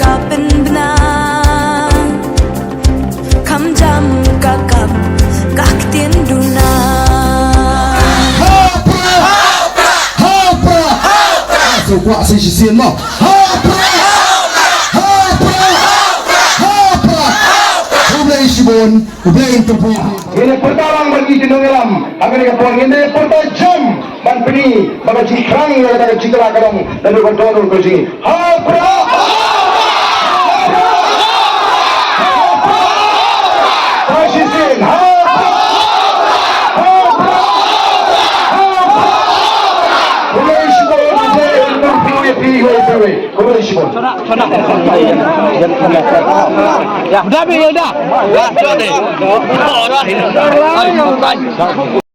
กับเป็นบนาคำจำกับกักเตียนดูนาสุขะสิเสียนมั้งSibon, Ubay Tupu. Ini pertarang bagi Jinungelam. Agar kapon ini pertajam dan peni bagi cikrang yang ada cikla kadang dan kontrol kursi. Hapra. Pasisin. Hapra. Ubay Sibon, Ubay Tupu Ubay. Ubay Sibon. Ya, udah. Ya, sudah deh.